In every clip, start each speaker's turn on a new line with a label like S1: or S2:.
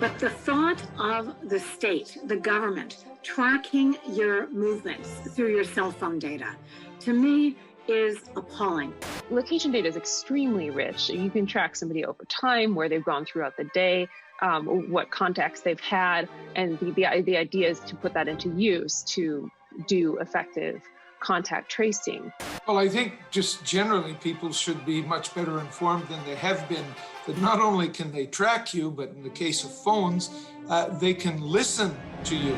S1: But the thought of the state, the government, tracking your movements through your cell phone data, to me, is appalling.
S2: Location data is extremely rich. You can track somebody over time, where they've gone throughout the day, what contacts they've had, and the idea is to put that into use to do effective contact tracing.
S3: Well, I think just generally people should be much better informed than they have been, that not only can they track you, but in the case of phones, they can listen to you.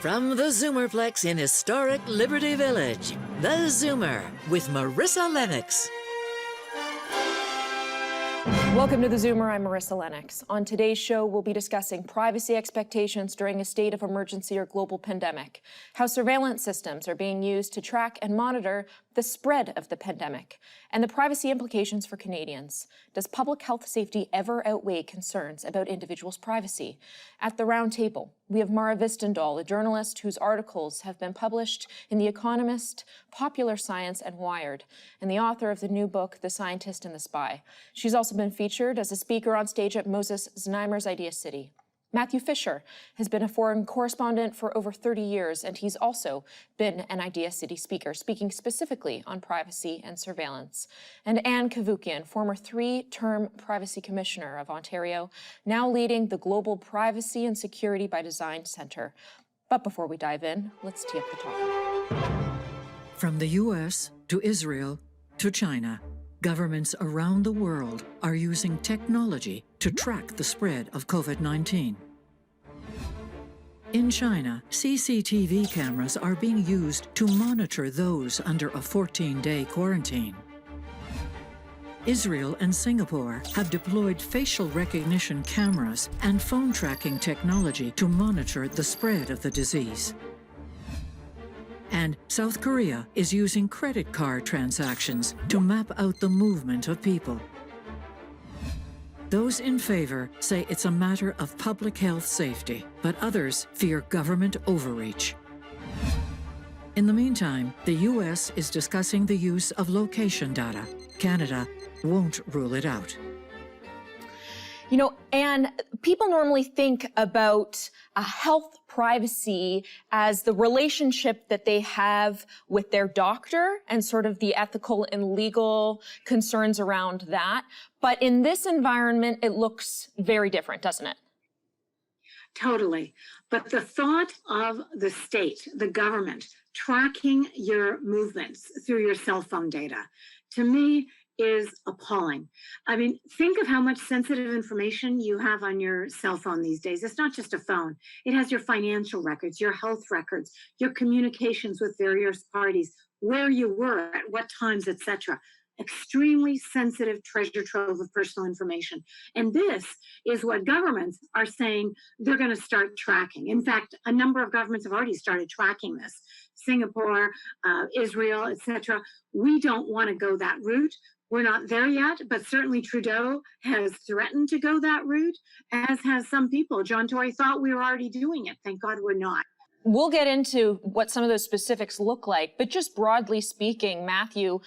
S4: From the Zoomerplex in historic Liberty Village, theZoomer with Marissa Lennox.
S5: Welcome to theZoomer, I'm Marissa Lennox. On today's show, we'll be discussing privacy expectations during a state of emergency or global pandemic, how surveillance systems are being used to track and monitor the spread of the pandemic, and the privacy implications for Canadians. Does public health safety ever outweigh concerns about individuals' privacy? At the round table, we have Mara Vistendahl, a journalist whose articles have been published in The Economist, Popular Science, and Wired, and the author of the new book, The Scientist and the Spy. She's also been featured as a speaker on stage at Moses Znaimer's Idea City. Matthew Fisher has been a foreign correspondent for over 30 years, and he's also been an Idea City speaker, speaking specifically on privacy and surveillance. And Anne Cavoukian, former 3-term Privacy Commissioner of Ontario, now leading the Global Privacy and Security by Design Centre. But before we dive in, let's tee up the talk.
S4: From the U.S. to Israel to China, governments around the world are using technology to track the spread of COVID-19. In China, CCTV cameras are being used to monitor those under a 14-day quarantine. Israel and Singapore have deployed facial recognition cameras and phone tracking technology to monitor the spread of the disease. And South Korea is using credit card transactions to map out the movement of people. Those in favor say it's a matter of public health safety, but others fear government overreach. In the meantime, the U.S. is discussing the use of location data. Canada won't rule it out.
S5: You know, Anne, people normally think about health privacy as the relationship that they have with their doctor and sort of the ethical and legal concerns around that. But in this environment, it looks very different, doesn't it?
S1: Totally. But the thought of the state, the government, tracking your movements through your cell phone data, to me, is appalling. I mean, think of how much sensitive information you have on your cell phone these days. It's not just a phone. It has your financial records, your health records, your communications with various parties, where you were, at what times, etc. Extremely sensitive treasure trove of personal information. And this is what governments are saying they're going to start tracking. In fact, a number of governments have already started tracking this. Singapore, Israel, etc. We don't want to go that route. We're not there yet, but certainly Trudeau has threatened to go that route, as has some people. John Tory thought we were already doing it. Thank God we're not.
S5: We'll get into what some of those specifics look like, but just broadly speaking, Matthew,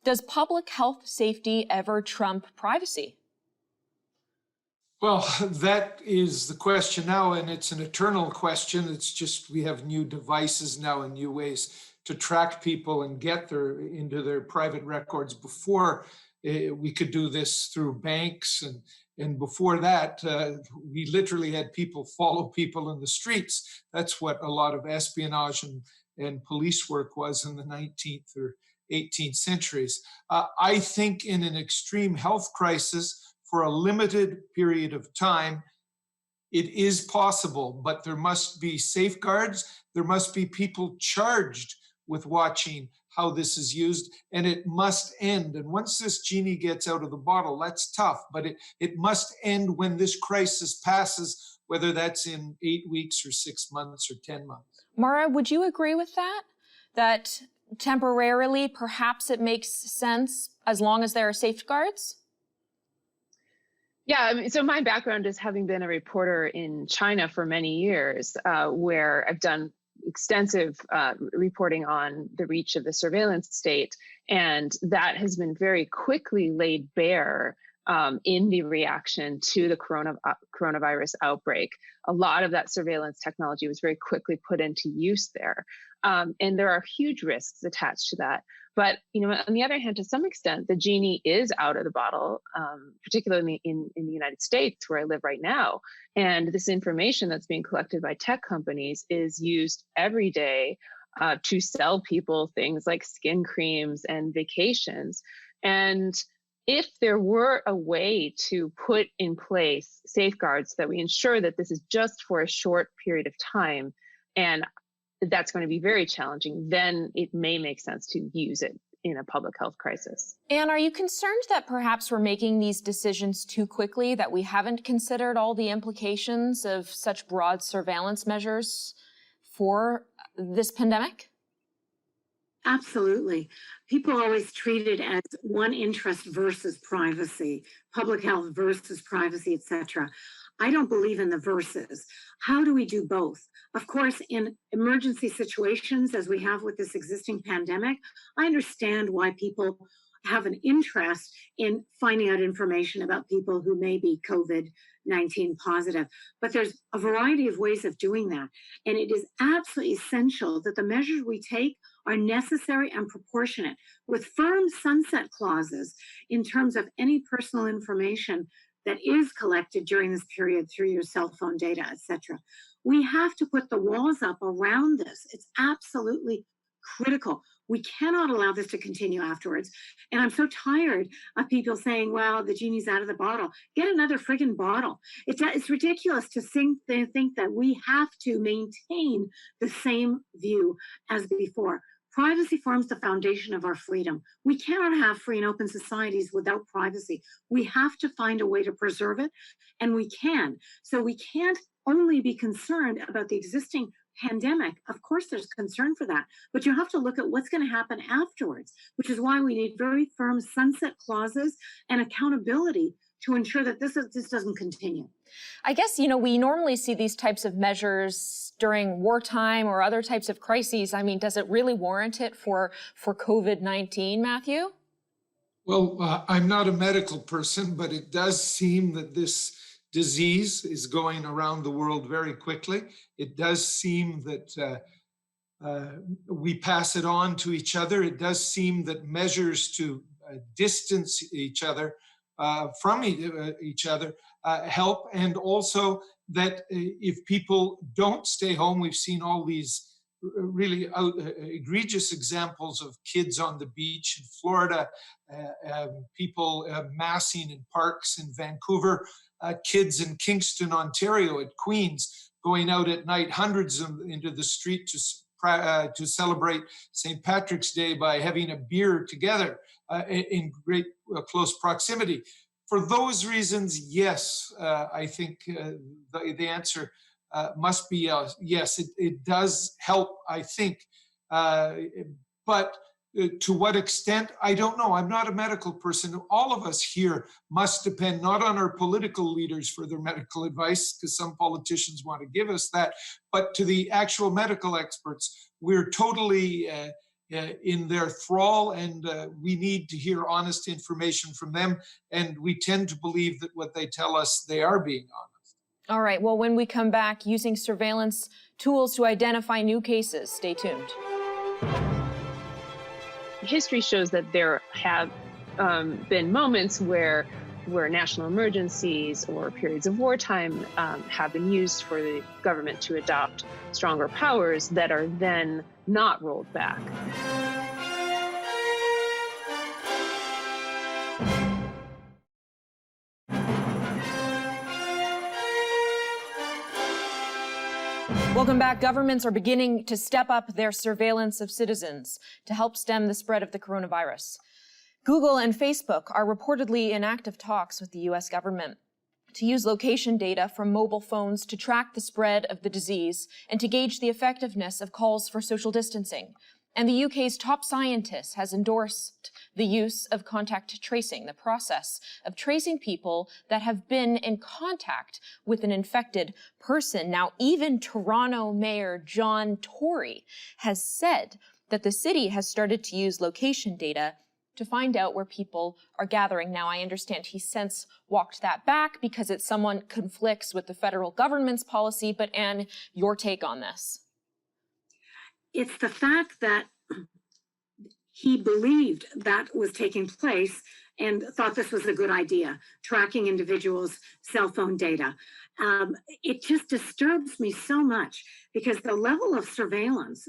S5: does public health safety ever trump privacy?
S3: Well, that is the question now, and it's an eternal question. It's just we have new devices now and new ways to track people and get into their private records. Before, we could do this through banks, and before that, we literally had people follow people in the streets. That's what a lot of espionage and police work was in the 19th or 18th centuries. I think in an extreme health crisis, for a limited period of time, it is possible, but there must be safeguards. There must be people charged with watching how this is used, and it must end. And once this genie gets out of the bottle, that's tough, but it must end when this crisis passes, whether that's in 8 weeks or 6 months or 10 months.
S5: Mara, would you agree with that? That temporarily, perhaps it makes sense as long as there are safeguards?
S2: Yeah, I mean, so my background is having been a reporter in China for many years, where I've done extensive reporting on the reach of the surveillance state, and that has been very quickly laid bare in the reaction to the coronavirus outbreak. A lot of that surveillance technology was very quickly put into use there. And there are huge risks attached to that. But on the other hand, to some extent, the genie is out of the bottle, particularly in the United States, where I live right now. And this information that's being collected by tech companies is used every day to sell people things like skin creams and vacations. And if there were a way to put in place safeguards that we ensure that this is just for a short period of time, and that's going to be very challenging, then it may make sense to use it in a public health crisis.
S5: And are you concerned that perhaps we're making these decisions too quickly, that we haven't considered all the implications of such broad surveillance measures for this pandemic?
S1: Absolutely. People always treat it as one interest versus privacy, public health versus privacy, etc. I don't believe in the versus. How do we do both? Of course, in emergency situations, as we have with this existing pandemic, I understand why people have an interest in finding out information about people who may be COVID-19 positive. But there's a variety of ways of doing that. And it is absolutely essential that the measures we take are necessary and proportionate, with firm sunset clauses in terms of any personal information that is collected during this period through your cell phone data, etc. We have to put the walls up around this. It's absolutely critical. We cannot allow this to continue afterwards. And I'm so tired of people saying, well, the genie's out of the bottle. Get another friggin' bottle. It's ridiculous to think that we have to maintain the same view as before. Privacy forms the foundation of our freedom. We cannot have free and open societies without privacy. We have to find a way to preserve it, and we can. So we can't only be concerned about the existing pandemic. Of course, there's concern for that, but you have to look at what's going to happen afterwards, which is why we need very firm sunset clauses and accountability to ensure that this doesn't continue.
S5: I guess, we normally see these types of measures during wartime or other types of crises. I mean, does it really warrant it for COVID-19, Matthew?
S3: Well, I'm not a medical person, but it does seem that this disease is going around the world very quickly. It does seem that we pass it on to each other. It does seem that measures to distance each other from each other help, and also that if people don't stay home, we've seen all these really egregious examples of kids on the beach in Florida, people massing in parks in Vancouver, kids in Kingston, Ontario at Queen's going out at night, hundreds of them into the street to celebrate St. Patrick's Day by having a beer together in great close proximity. For those reasons, yes, I think the answer must be yes. It does help, I think, but to what extent, I don't know. I'm not a medical person. All of us here must depend not on our political leaders for their medical advice, because some politicians want to give us that, but to the actual medical experts. We're totally in their thrall, and we need to hear honest information from them. And we tend to believe that what they tell us, they are being honest.
S5: All right, well, when we come back, using surveillance tools to identify new cases. Stay tuned.
S2: History shows that there have been moments where national emergencies or periods of wartime have been used for the government to adopt stronger powers that are then not rolled back.
S5: Welcome back. Governments are beginning to step up their surveillance of citizens to help stem the spread of the coronavirus. Google and Facebook are reportedly in active talks with the U.S. government to use location data from mobile phones to track the spread of the disease and to gauge the effectiveness of calls for social distancing. And the UK's top scientist has endorsed the use of contact tracing, the process of tracing people that have been in contact with an infected person. Now, even Toronto Mayor John Tory has said that the city has started to use location data to find out where people are gathering. Now, I understand he's since walked that back because it somewhat conflicts with the federal government's policy, but Anne, your take on this?
S1: It's the fact that he believed that was taking place and thought this was a good idea, tracking individuals' cell phone data. It just disturbs me so much because the level of surveillance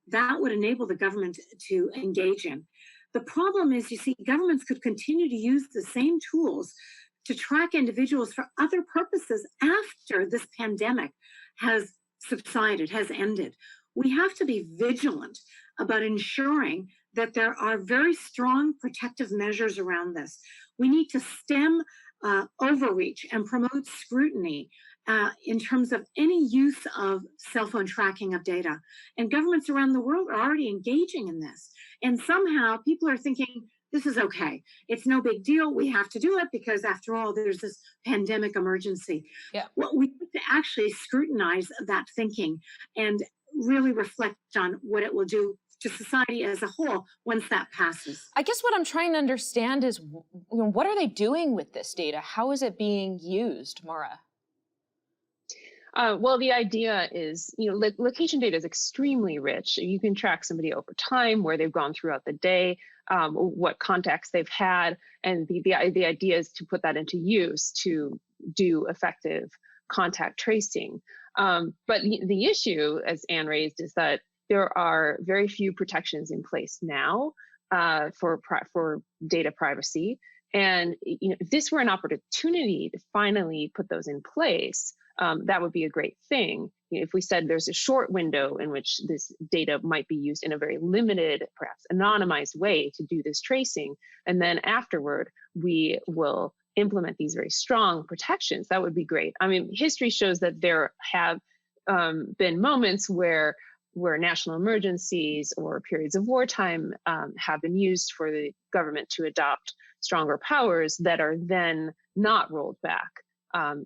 S1: that would enable the government to engage in. The problem is, you see, governments could continue to use the same tools to track individuals for other purposes after this pandemic has subsided, has ended. We have to be vigilant about ensuring that there are very strong protective measures around this. We need to stem overreach and promote scrutiny in terms of any use of cell phone tracking of data. And governments around the world are already engaging in this. And somehow people are thinking, this is okay. It's no big deal. We have to do it because, after all, there's this pandemic emergency.
S5: Yeah.
S1: Well, we need to actually scrutinize that thinking and really reflect on what it will do to society as a whole once that passes.
S5: I guess what I'm trying to understand is, what are they doing with this data? How is it being used, Maura?
S2: Well, the idea is, location data is extremely rich. You can track somebody over time, where they've gone throughout the day, what contacts they've had, and the idea is to put that into use to do effective contact tracing. But the issue, as Anne raised, is that there are very few protections in place now for data privacy. And if this were an opportunity to finally put those in place, that would be a great thing. If we said there's a short window in which this data might be used in a very limited, perhaps anonymized way to do this tracing, and then afterward we will implement these very strong protections, that would be great. I mean, history shows that there have been moments where national emergencies or periods of wartime have been used for the government to adopt stronger powers that are then not rolled back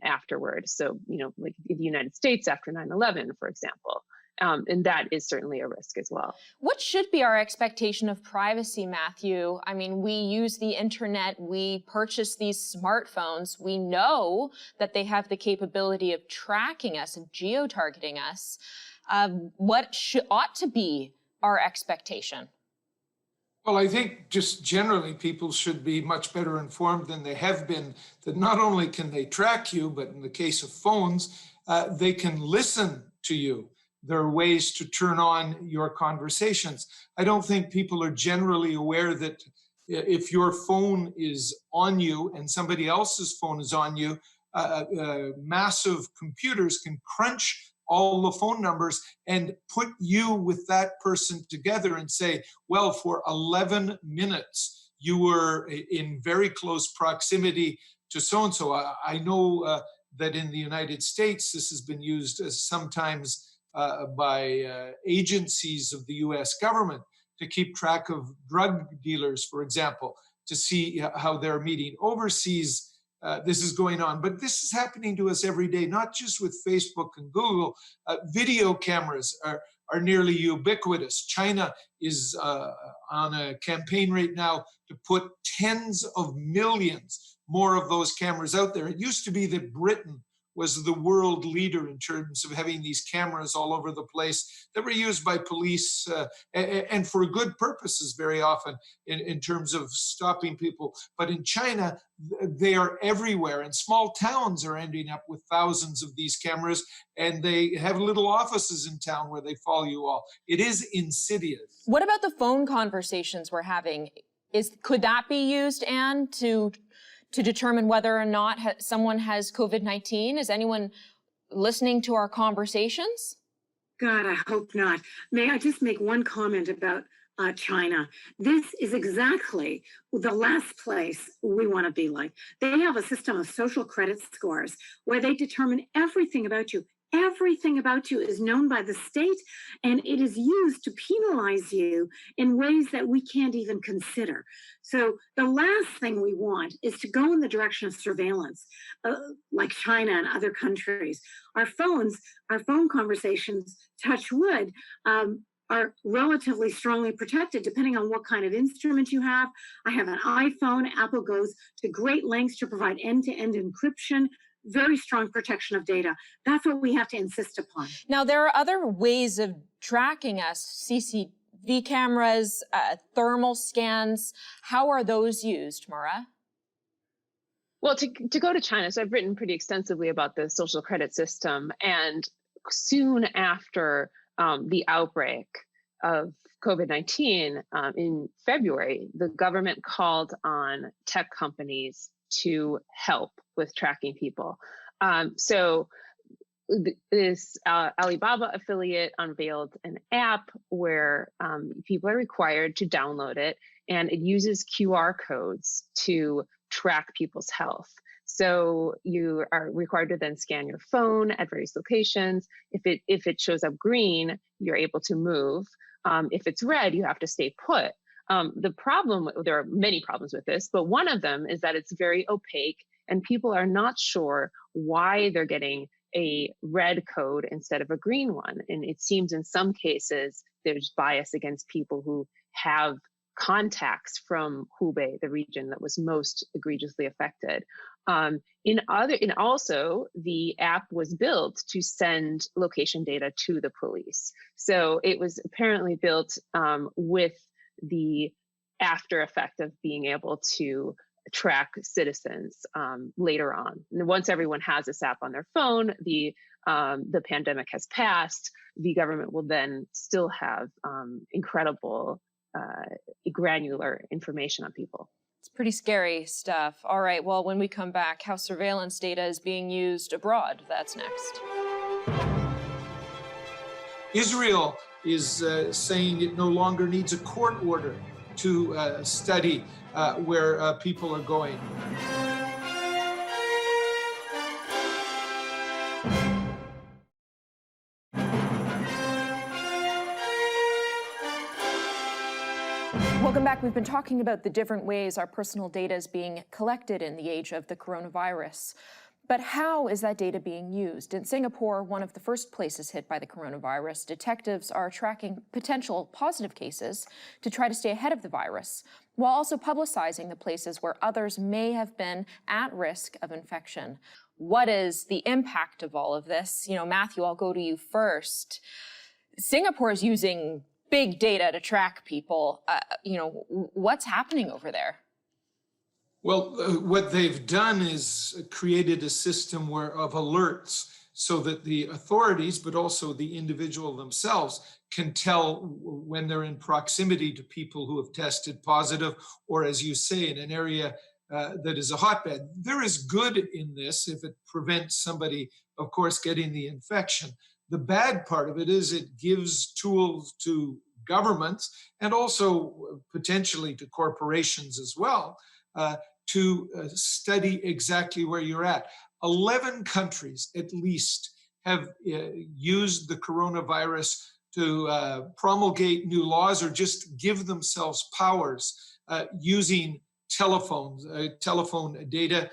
S2: afterward. So, like in the United States after 9/11, for example. And that is certainly a risk as well.
S5: What should be our expectation of privacy, Matthew? I mean, we use the internet, we purchase these smartphones, we know that they have the capability of tracking us, of geo-targeting us. What ought to be our expectation?
S3: Well, I think just generally people should be much better informed than they have been, that not only can they track you, but in the case of phones, they can listen to you. There are ways to turn on your conversations. I don't think people are generally aware that if your phone is on you and somebody else's phone is on you, massive computers can crunch all the phone numbers and put you with that person together and say, well, for 11 minutes, you were in very close proximity to so-and-so. I know that in the United States, this has been used as sometimes by agencies of the US government to keep track of drug dealers, for example, to see how they're meeting overseas. This is going on, but this is happening to us every day, not just with Facebook and Google. Video cameras are nearly ubiquitous. China is on a campaign right now to put tens of millions more of those cameras out there. It used to be that Britain was the world leader in terms of having these cameras all over the place that were used by police and for good purposes very often in terms of stopping people. But in China, they are everywhere, and small towns are ending up with thousands of these cameras, and they have little offices in town where they follow you all. It is insidious.
S5: What about the phone conversations we're having? Could that be used, Anne, to determine whether or not someone has COVID-19? Is anyone listening to our conversations?
S1: God, I hope not. May I just make one comment about China? This is exactly the last place we want to be like. They have a system of social credit scores where they determine everything about you. Everything about you is known by the state, and it is used to penalize you in ways that we can't even consider. So the last thing we want is to go in the direction of surveillance, like China and other countries. Our phone conversations, touch wood, are relatively strongly protected depending on what kind of instrument you have. I have an iPhone. Apple goes to great lengths to provide end-to-end encryption, very strong protection of data. That's what we have to insist upon.
S5: Now, there are other ways of tracking us, CCTV cameras, thermal scans. How are those used, Maura?
S2: Well, to go to China, so I've written pretty extensively about the social credit system, and soon after the outbreak of COVID-19 in February, the government called on tech companies to help with tracking people. So this Alibaba affiliate unveiled an app where people are required to download it, and it uses QR codes to track people's health. So you are required to then scan your phone at various locations. If it shows up green, you're able to move. If it's red, you have to stay put. The problem, there are many problems with this, but one of them is that it's very opaque and people are not sure why they're getting a red code instead of a green one. And it seems in some cases there's bias against people who have contacts from Hubei, the region that was most egregiously affected. Also, the app was built to send location data to the police. So it was apparently built with the after effect of being able to track citizens later on. And once everyone has this app on their phone, the pandemic has passed, the government will then still have incredible granular information on people.
S5: It's pretty scary stuff. All right, well, when we come back, how surveillance data is being used abroad. That's next.
S3: Israel is saying it no longer needs a court order to study where people are going.
S5: Welcome back. We've been talking about the different ways our personal data is being collected in the age of the coronavirus. But how is that data being used? In Singapore, one of the first places hit by the coronavirus, detectives are tracking potential positive cases to try to stay ahead of the virus, while also publicizing the places where others may have been at risk of infection. What is the impact of all of this? Matthew, I'll go to you first. Singapore is using big data to track people. What's happening over there?
S3: Well, what they've done is created a system of alerts so that the authorities, but also the individual themselves, can tell when they're in proximity to people who have tested positive, or as you say, in an area that is a hotbed. There is good in this if it prevents somebody, of course, getting the infection. The bad part of it is it gives tools to governments and also potentially to corporations as well to study exactly where you're at. 11 countries at least have used the coronavirus to promulgate new laws or just give themselves powers using telephone data.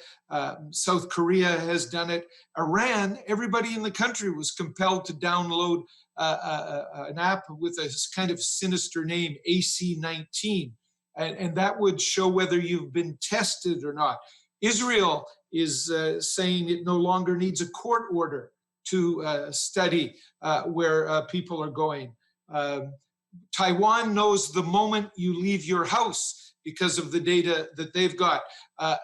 S3: South Korea has done it. Iran, everybody in the country was compelled to download an app with a kind of sinister name, AC-19, and that would show whether you've been tested or not. Israel is saying it no longer needs a court order to study where people are going. Taiwan knows the moment you leave your house because of the data that they've got.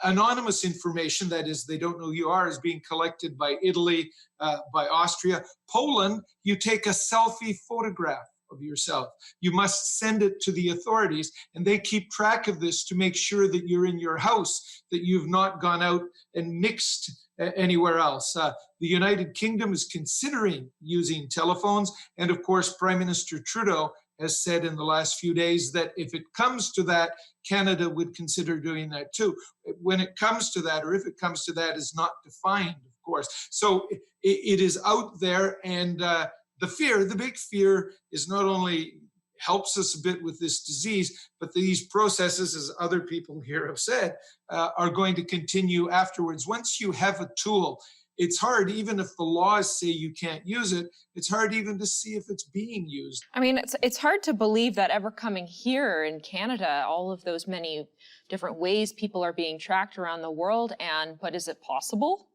S3: Anonymous information, that is, they don't know who you are, is being collected by Italy, by Austria. Poland, you take a selfie photograph of yourself. You must send it to the authorities, and they keep track of this to make sure that you're in your house, that you've not gone out and mixed anywhere else. The United Kingdom is considering using telephones, and of course, Prime Minister Trudeau has said in the last few days that if it comes to that, Canada would consider doing that too. When it comes to that, or if it comes to that, is not defined, of course. So it is out there, and the big fear is not only helps us a bit with this disease, but these processes, as other people here have said, are going to continue afterwards. Once you have a tool, it's hard, even if the laws say you can't use it, it's hard even to see if it's being used.
S5: I mean, it's hard to believe that ever coming here in Canada, all of those many different ways people are being tracked around the world, but is it possible?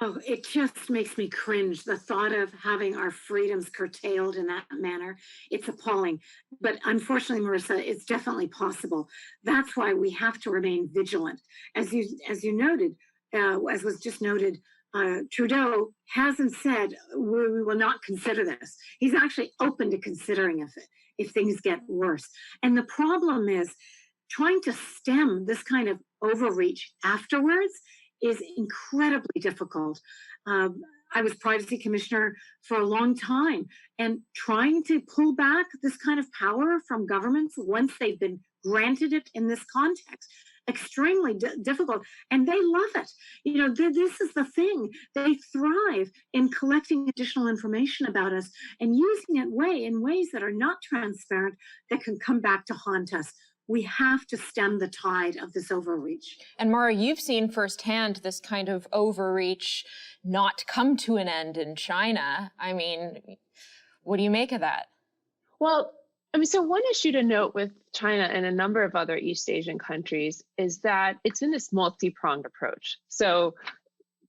S1: Oh, it just makes me cringe. The thought of having our freedoms curtailed in that manner, it's appalling. But unfortunately, Marissa, it's definitely possible. That's why we have to remain vigilant. As you noted, as was just noted, Trudeau hasn't said we will not consider this. He's actually open to considering if things get worse. And the problem is trying to stem this kind of overreach afterwards is incredibly difficult. I was privacy commissioner for a long time, and trying to pull back this kind of power from governments once they've been granted it in this context, extremely difficult. And they love it. You know, this is the thing. They thrive in collecting additional information about us and using it in ways that are not transparent, that can come back to haunt us. We have to stem the tide of this overreach.
S5: And Mara, you've seen firsthand this kind of overreach not come to an end in China. I mean, what do you make of that?
S2: Well, I mean, so one issue to note with China and a number of other East Asian countries is that it's in this multi-pronged approach. So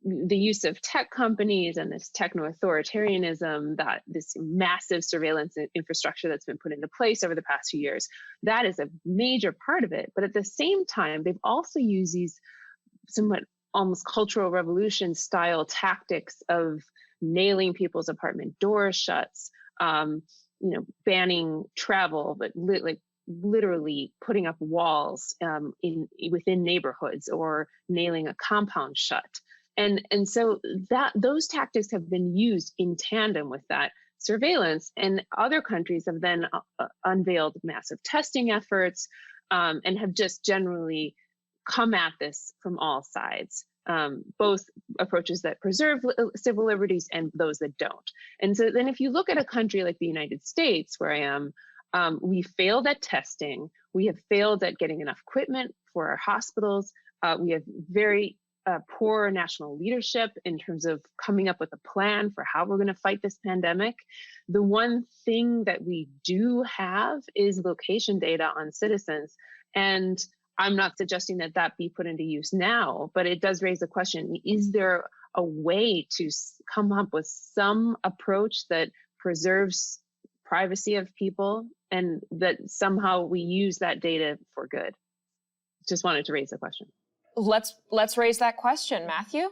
S2: the use of tech companies and this techno-authoritarianism, that this massive surveillance infrastructure that's been put into place over the past few years, that is a major part of it. But at the same time, they've also used these somewhat almost cultural revolution style tactics of nailing people's apartment doors shut, banning travel, but literally putting up walls within neighborhoods or nailing a compound shut. And so those tactics have been used in tandem with that surveillance, and other countries have then unveiled massive testing efforts and have just generally come at this from all sides, both approaches that preserve civil liberties and those that don't. And so then if you look at a country like the United States, where I am, we failed at testing, we have failed at getting enough equipment for our hospitals, we have very poor national leadership in terms of coming up with a plan for how we're going to fight this pandemic. The one thing that we do have is location data on citizens. And I'm not suggesting that be put into use now, but it does raise the question, is there a way to come up with some approach that preserves privacy of people and that somehow we use that data for good? Just wanted to raise the question.
S5: Let's raise that question, Matthew.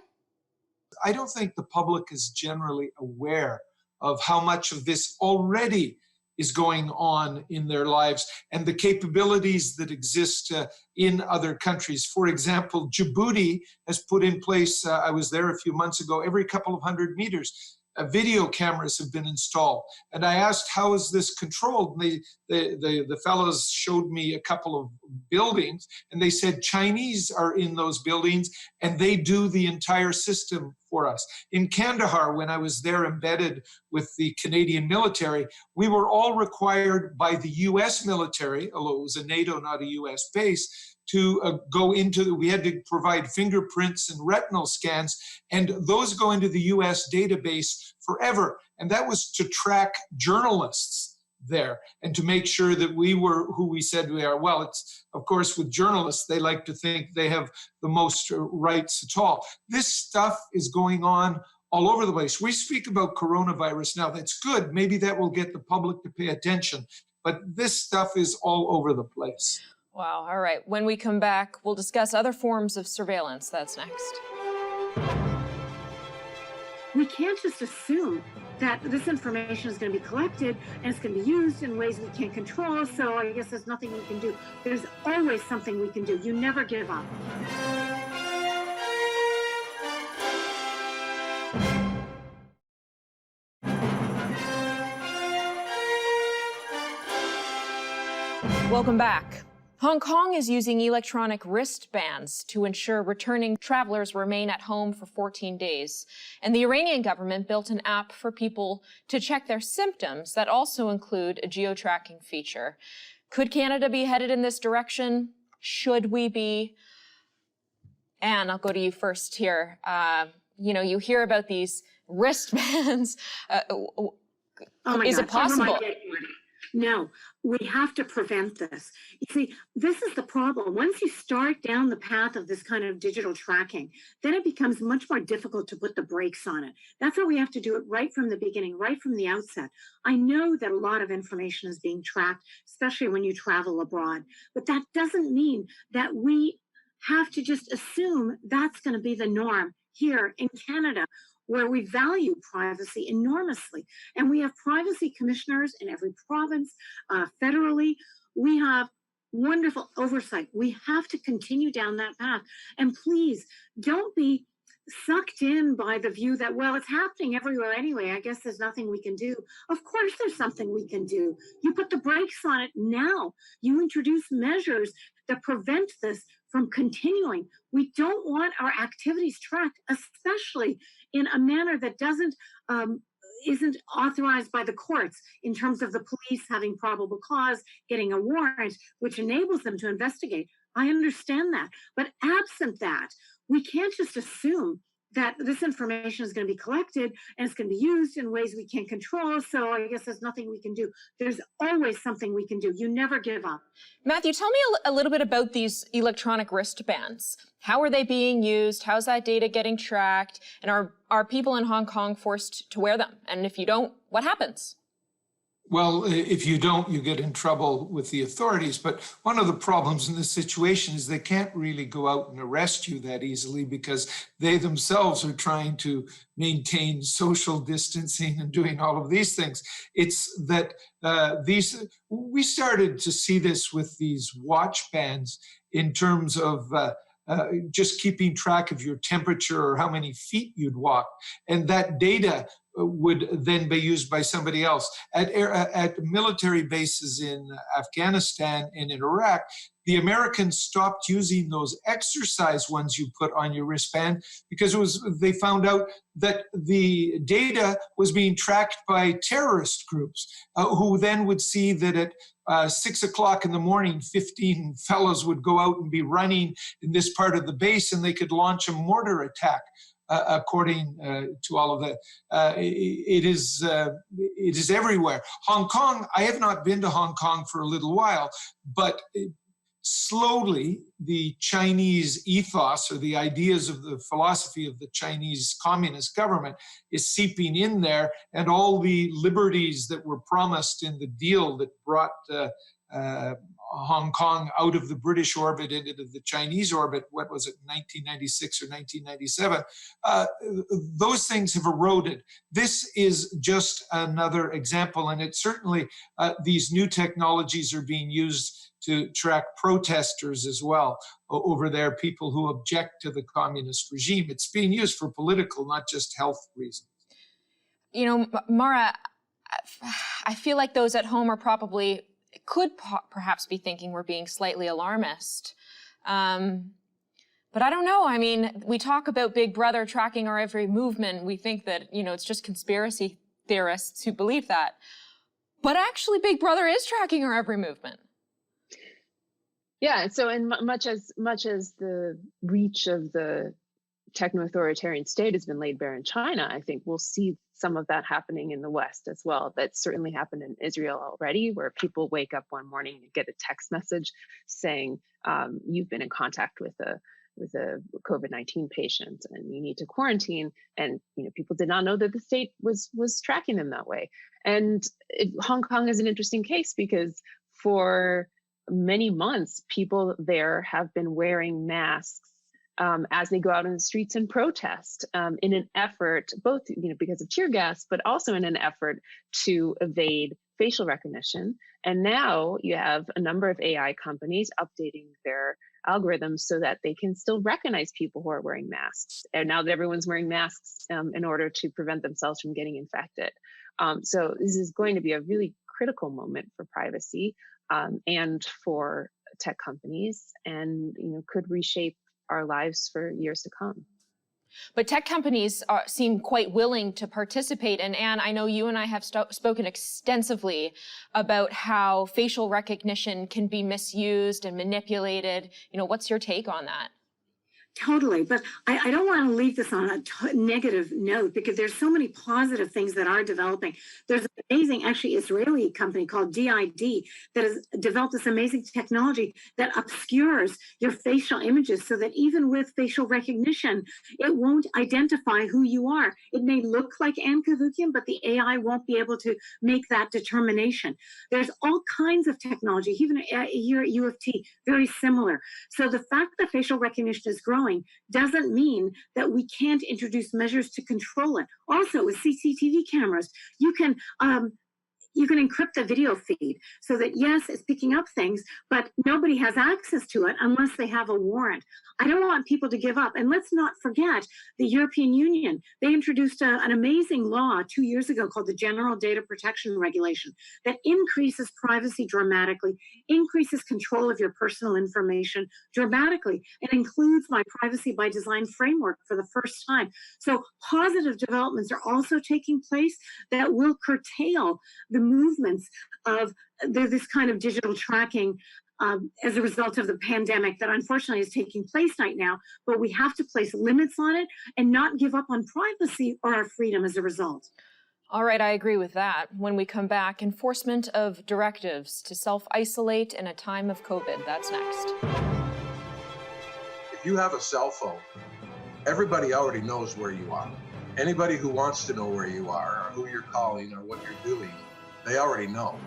S3: I don't think the public is generally aware of how much of this already is going on in their lives and the capabilities that exist in other countries. For example, Djibouti has put in place, I was there a few months ago, every couple of 100 meters, video cameras have been installed. And I asked, how is this controlled? And the fellows showed me a couple of buildings, and they said Chinese are in those buildings, and they do the entire system for us. In Kandahar, when I was there embedded with the Canadian military, we were all required by the US military, although it was a NATO, not a US base, to we had to provide fingerprints and retinal scans, and those go into the US database forever. And that was to track journalists there and to make sure that we were who we said we are. Well, it's, of course, with journalists, they like to think they have the most rights at all. This stuff is going on all over the place. We speak about coronavirus now. That's good. Maybe that will get the public to pay attention. But this stuff is all over the place.
S5: Wow. All right. When we come back, we'll discuss other forms of surveillance. That's next.
S1: We can't just assume that this information is going to be collected and it's going to be used in ways we can't control. So I guess there's nothing we can do. There's always something we can do. You never give up.
S5: Welcome back. Hong Kong is using electronic wristbands to ensure returning travelers remain at home for 14 days. And the Iranian government built an app for people to check their symptoms that also include a geo-tracking feature. Could Canada be headed in this direction? Should we be? Anne, I'll go to you first here. You hear about these wristbands.
S1: Oh my
S5: Is
S1: God,
S5: it possible?
S1: No, we have to prevent this. You see, this is the problem. Once you start down the path of this kind of digital tracking, then it becomes much more difficult to put the brakes on it. That's why we have to do it right from the beginning, right from the outset. I know that a lot of information is being tracked, especially when you travel abroad, but that doesn't mean that we have to just assume that's going to be the norm here in Canada, where we value privacy enormously. And we have privacy commissioners in every province, federally. We have wonderful oversight. We have to continue down that path. And please don't be sucked in by the view that, well, it's happening everywhere anyway. I guess there's nothing we can do. Of course, there's something we can do. You put the brakes on it now. You introduce measures that prevent this from continuing. We don't want our activities tracked, especially in a manner that isn't authorized by the courts in terms of the police having probable cause, getting a warrant, which enables them to investigate. I understand that. But absent that, we can't just assume that this information is going to be collected and it's going to be used in ways we can't control. So I guess there's nothing we can do. There's always something we can do. You never give up.
S5: Matthew, tell me a little bit about these electronic wristbands. How are they being used? How's that data getting tracked? And are people in Hong Kong forced to wear them? And if you don't, what happens?
S3: Well, if you don't, you get in trouble with the authorities. But one of the problems in this situation is they can't really go out and arrest you that easily because they themselves are trying to maintain social distancing and doing all of these things. It's that we started to see this with these watch bands in terms of just keeping track of your temperature or how many feet you'd walk. And that data would then be used by somebody else. At military bases in Afghanistan and in Iraq, the Americans stopped using those exercise ones you put on your wristband because they found out that the data was being tracked by terrorist groups who then would see that at 6 o'clock in the morning, 15 fellows would go out and be running in this part of the base and they could launch a mortar attack. According to all of that, it is everywhere. Hong Kong, I have not been to Hong Kong for a little while, but slowly the Chinese ethos or the ideas of the philosophy of the Chinese Communist government is seeping in there, and all the liberties that were promised in the deal that brought Hong Kong out of the British orbit into the Chinese orbit, what was it, 1996 or 1997, those things have eroded. This is just another example, and it certainly, these new technologies are being used to track protesters as well over there, people who object to the communist regime. It's being used for political, not just health reasons.
S5: You know, Mara, I feel like those at home are could perhaps be thinking we're being slightly alarmist. But I don't know. I mean, we talk about Big Brother tracking our every movement. We think that, it's just conspiracy theorists who believe that. But actually, Big Brother is tracking our every movement.
S2: Yeah, so in much as the reach of the techno-authoritarian state has been laid bare in China, I think we'll see some of that happening in the West as well. That certainly happened in Israel already, where people wake up one morning and get a text message saying, you've been in contact with a COVID-19 patient and you need to quarantine. And people did not know that the state was tracking them that way. And Hong Kong is an interesting case because for many months, people there have been wearing masks as they go out in the streets and protest in an effort, both because of tear gas, but also in an effort to evade facial recognition. And now you have a number of AI companies updating their algorithms so that they can still recognize people who are wearing masks. And now that everyone's wearing masks in order to prevent themselves from getting infected. So this is going to be a really critical moment for privacy and for tech companies, and could reshape our lives for years to come.
S5: But tech companies seem quite willing to participate. And Anne, I know you and I have spoken extensively about how facial recognition can be misused and manipulated. What's your take on that?
S1: Totally, but I don't want to leave this on a negative note because there's so many positive things that are developing. There's an amazing, actually, Israeli company called DID that has developed this amazing technology that obscures your facial images so that even with facial recognition, it won't identify who you are. It may look like Ann Cavoukian, but the AI won't be able to make that determination. There's all kinds of technology, even here at U of T, very similar. So the fact that facial recognition is growing doesn't mean that we can't introduce measures to control it. Also, with CCTV cameras, you can encrypt the video feed so that, yes, it's picking up things, but nobody has access to it unless they have a warrant. I don't want people to give up. And let's not forget the European Union. They introduced an amazing law 2 years ago called the General Data Protection Regulation that increases privacy dramatically, increases control of your personal information dramatically, and includes my privacy by design framework for the first time. So positive developments are also taking place that will curtail the movements of this kind of digital tracking as a result of the pandemic that unfortunately is taking place right now. But we have to place limits on it and not give up on privacy or our freedom as a result.
S5: All right, I agree with that. When we come back, enforcement of directives to self-isolate in a time of COVID. That's next.
S6: If you have a cell phone, everybody already knows where you are. Anybody who wants to know where you are or who you're calling or what you're doing, they already know.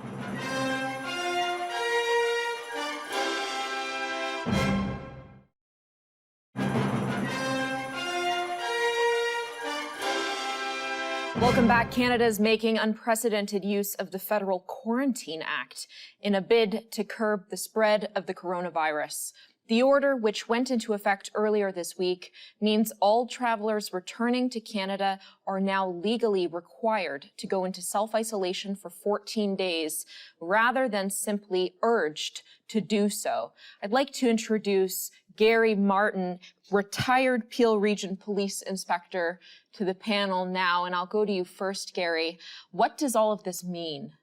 S5: Welcome back. Canada is making unprecedented use of the Federal Quarantine Act in a bid to curb the spread of the coronavirus. The order, which went into effect earlier this week, means all travelers returning to Canada are now legally required to go into self-isolation for 14 days, rather than simply urged to do so. I'd like to introduce Gary Martin, retired Peel Region Police Inspector, to the panel now, and I'll go to you first, Gary. What does all of this mean?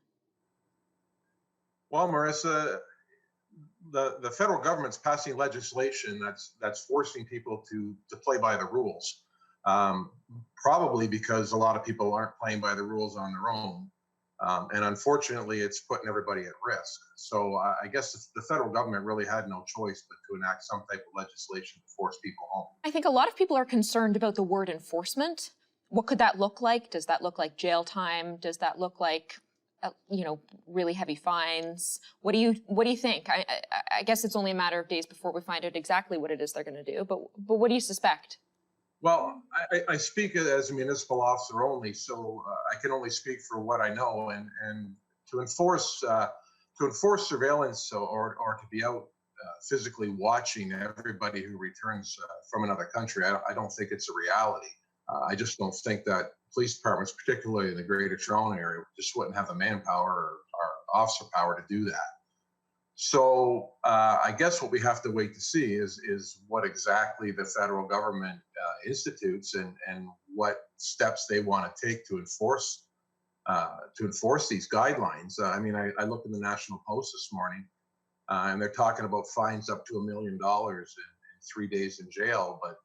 S6: Well, Marissa, the federal government's passing legislation that's forcing people to play by the rules, probably because a lot of people aren't playing by the rules on their own. And unfortunately, it's putting everybody at risk. So I guess the federal government really had no choice but to enact some type of legislation to force people home.
S5: I think a lot of people are concerned about the word enforcement. What could that look like? Does that look like jail time? Does that look like really heavy fines? What do you think? I guess it's only a matter of days before we find out exactly what it is they're going to do. But what do you suspect?
S6: Well, I speak as a municipal officer only, so I can only speak for what I know. And to enforce surveillance or to be out physically watching everybody who returns from another country, I don't think it's a reality. I just don't think that police departments, particularly in the Greater Toronto area, just wouldn't have the manpower or officer power to do that. So I guess what we have to wait to see is what exactly the federal government institutes and what steps they want to take to enforce these guidelines. I mean, I looked in the National Post this morning, and they're talking about fines up to $1 million and 3 days in jail. But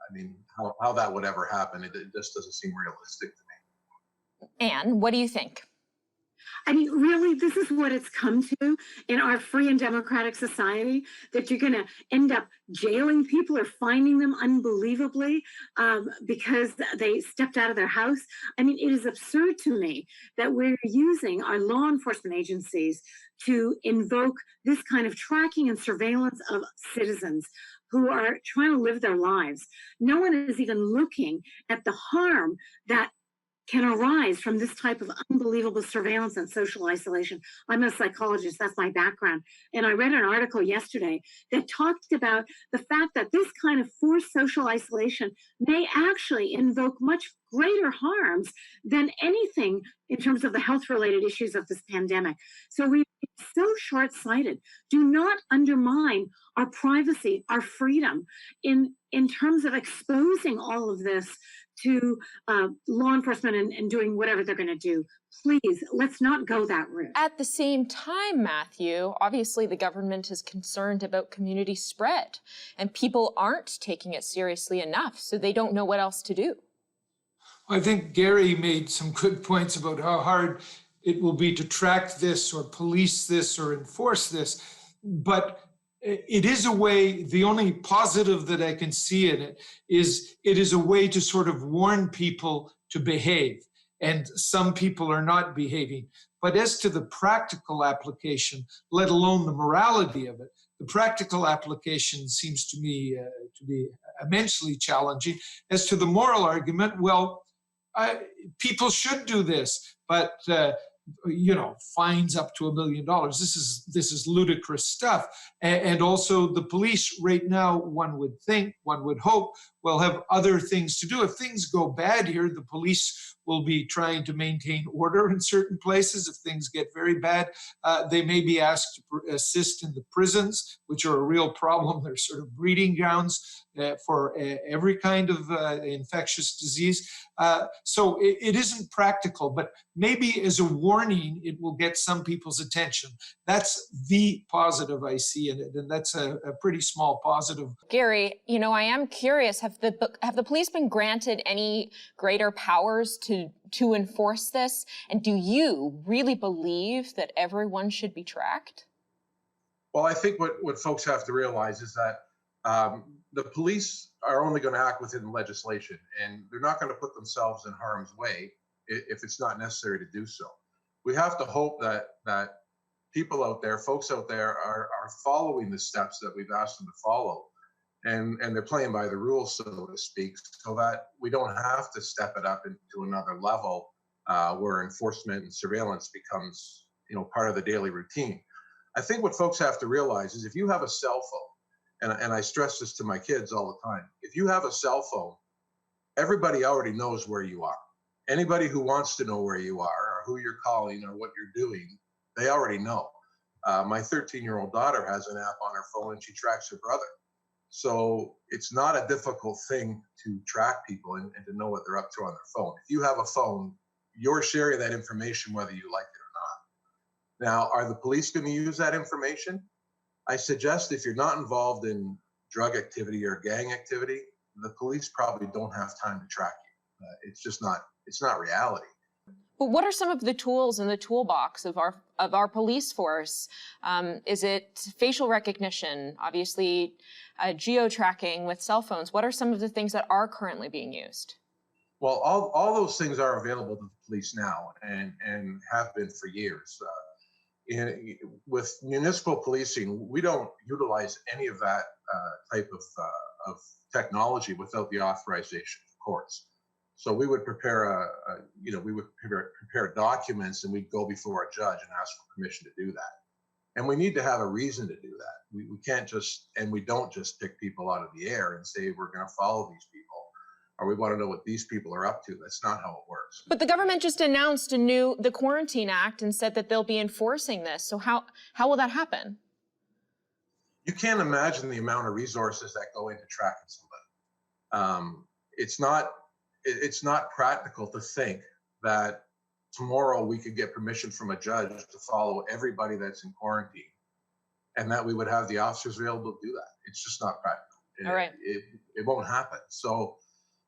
S6: I mean, how that would ever happen, it just doesn't seem realistic to me.
S5: Anne, what do you think?
S1: I mean, really, this is what it's come to in our free and democratic society, that you're going to end up jailing people or fining them unbelievably because they stepped out of their house. I mean, it is absurd to me that we're using our law enforcement agencies to invoke this kind of tracking and surveillance of citizens who are trying to live their lives. No one is even looking at the harm that can arise from this type of unbelievable surveillance and social isolation. I'm a psychologist, that's my background. And I read an article yesterday that talked about the fact that this kind of forced social isolation may actually invoke much greater harms than anything in terms of the health-related issues of this pandemic. So we're so short-sighted. Do not undermine our privacy, our freedom in terms of exposing all of this to law enforcement and doing whatever they're going to do. Please, let's not go that route.
S5: At the same time, Matthew, obviously the government is concerned about community spread, and people aren't taking it seriously enough, so they don't know what else to do.
S3: I think Gary made some good points about how hard it will be to track this or police this or enforce this. But it is a way, the only positive that I can see in it is a way to sort of warn people to behave. And some people are not behaving. But as to the practical application, let alone the morality of it, the practical application seems to me to be immensely challenging. As to the moral argument, well, people should do this, but fines up to $1 million. This is ludicrous stuff. And also the police right now, one would hope, will have other things to do. If things go bad here, the police will be trying to maintain order in certain places. If things get very bad, they may be asked to assist in the prisons, which are a real problem. They're sort of breeding grounds for every kind of infectious disease. So it isn't practical, but maybe as a warning, it will get some people's attention. That's the positive I see in it, and that's a pretty small positive.
S5: Gary, I am curious, have the police been granted any greater powers to enforce this? And do you really believe that everyone should be tracked?
S6: Well, I think what folks have to realize is that the police are only going to act within legislation, and they're not going to put themselves in harm's way if it's not necessary to do so. We have to hope that people out there, folks out there, are following the steps that we've asked them to follow, and they're playing by the rules, so to speak, so that we don't have to step it up into another level where enforcement and surveillance becomes, part of the daily routine. I think what folks have to realize is if you have a cell phone, and I stress this to my kids all the time, if you have a cell phone, everybody already knows where you are. Anybody who wants to know where you are or who you're calling or what you're doing, they already know. My 13-year-old daughter has an app on her phone and she tracks her brother. So it's not a difficult thing to track people and to know what they're up to on their phone. If you have a phone, you're sharing that information whether you like it or not. Now, are the police going to use that information? I suggest if you're not involved in drug activity or gang activity, the police probably don't have time to track you. It's not reality.
S5: But what are some of the tools in the toolbox of our police force? Is it facial recognition? Obviously, geo-tracking with cell phones. What are some of the things that are currently being used?
S6: Well, all those things are available to the police now and have been for years. With municipal policing, we don't utilize any of that type of technology without the authorization of courts. So we would prepare prepare documents, and we'd go before a judge and ask for permission to do that. And we need to have a reason to do that. We can't just, and we don't just pick people out of the air and say we're going to follow these people, or we want to know what these people are up to. That's not how it works.
S5: But the government just announced the Quarantine Act and said that they'll be enforcing this. So how will that happen?
S6: You can't imagine the amount of resources that go into tracking somebody. It's not practical to think that tomorrow we could get permission from a judge to follow everybody that's in quarantine, and that we would have the officers available to do that. It's just not practical.
S5: All right.
S6: It won't happen. So,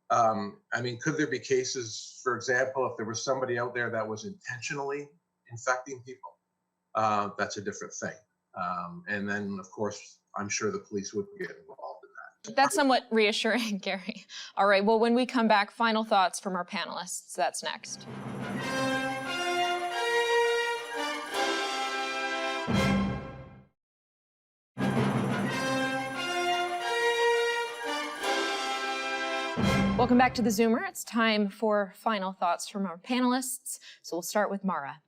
S6: could there be cases, for example, if there was somebody out there that was intentionally infecting people? That's a different thing. And then, of course, I'm sure the police would get involved in that.
S5: That's somewhat reassuring, Gary. All right, well, when we come back, final thoughts from our panelists. That's next. Welcome back to theZoomer. It's time for final thoughts from our panelists. So we'll start with Mara.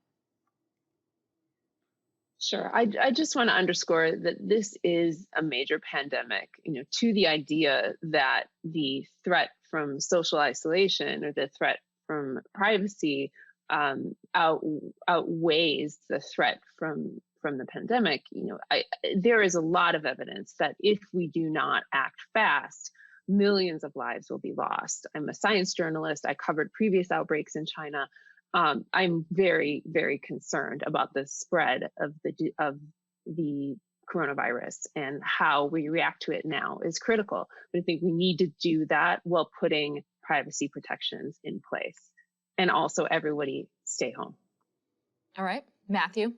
S2: Sure. I just want to underscore that this is a major pandemic, to the idea that the threat from social isolation or the threat from privacy outweighs the threat from the pandemic. There is a lot of evidence that if we do not act fast, millions of lives will be lost. I'm a science journalist. I covered previous outbreaks in China. I'm very, very concerned about the spread of the coronavirus, and how we react to it now is critical. But I think we need to do that while putting privacy protections in place, and also everybody stay home.
S5: All right, Matthew.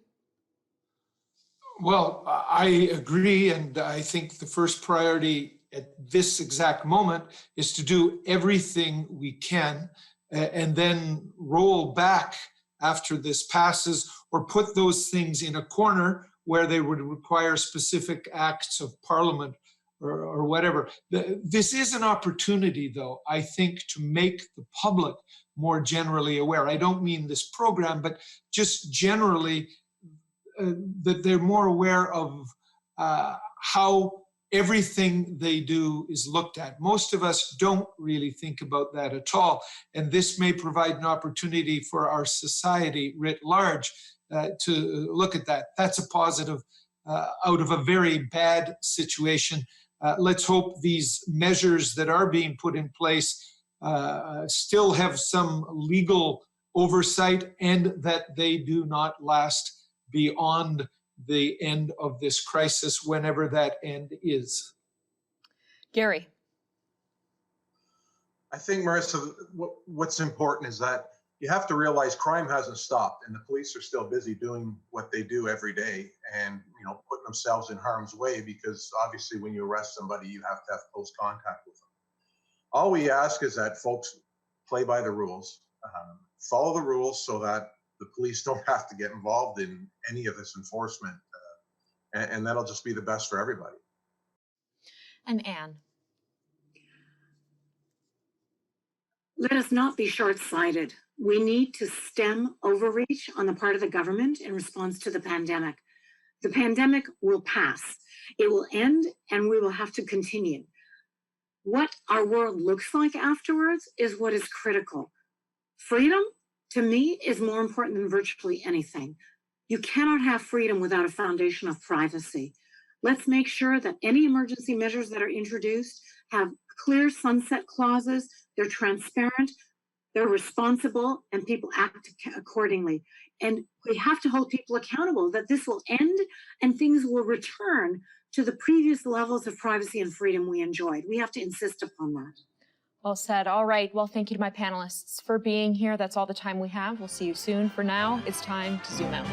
S3: Well, I agree, and I think the first priority at this exact moment is to do everything we can and then roll back after this passes, or put those things in a corner where they would require specific acts of parliament or whatever. This is an opportunity, though, I think, to make the public more generally aware. I don't mean this program, but just generally that they're more aware of how everything they do is looked at. Most of us don't really think about that at all. And this may provide an opportunity for our society writ large to look at that. That's a positive out of a very bad situation. Let's hope these measures that are being put in place still have some legal oversight, and that they do not last beyond the end of this crisis, whenever that end is.
S5: Gary.
S6: I think, Marissa, what's important is that you have to realize crime hasn't stopped, and the police are still busy doing what they do every day, and putting themselves in harm's way, because obviously when you arrest somebody, you have to have close contact with them. All we ask is that folks play by the rules, follow the rules, so that the police don't have to get involved in any of this enforcement, and that'll just be the best for everybody.
S5: And Anne.
S1: Let us not be short-sighted. We need to stem overreach on the part of the government in response to the pandemic. The pandemic will pass. It will end, and we will have to continue. What our world looks like afterwards is what is critical. Freedom, to me, is more important than virtually anything. You cannot have freedom without a foundation of privacy. Let's make sure that any emergency measures that are introduced have clear sunset clauses, they're transparent, they're responsible, and people act accordingly. And we have to hold people accountable that this will end and things will return to the previous levels of privacy and freedom we enjoyed. We have to insist upon that.
S5: Well said. All right. Well, thank you to my panelists for being here. That's all the time we have. We'll see you soon. For now, it's time to zoom out.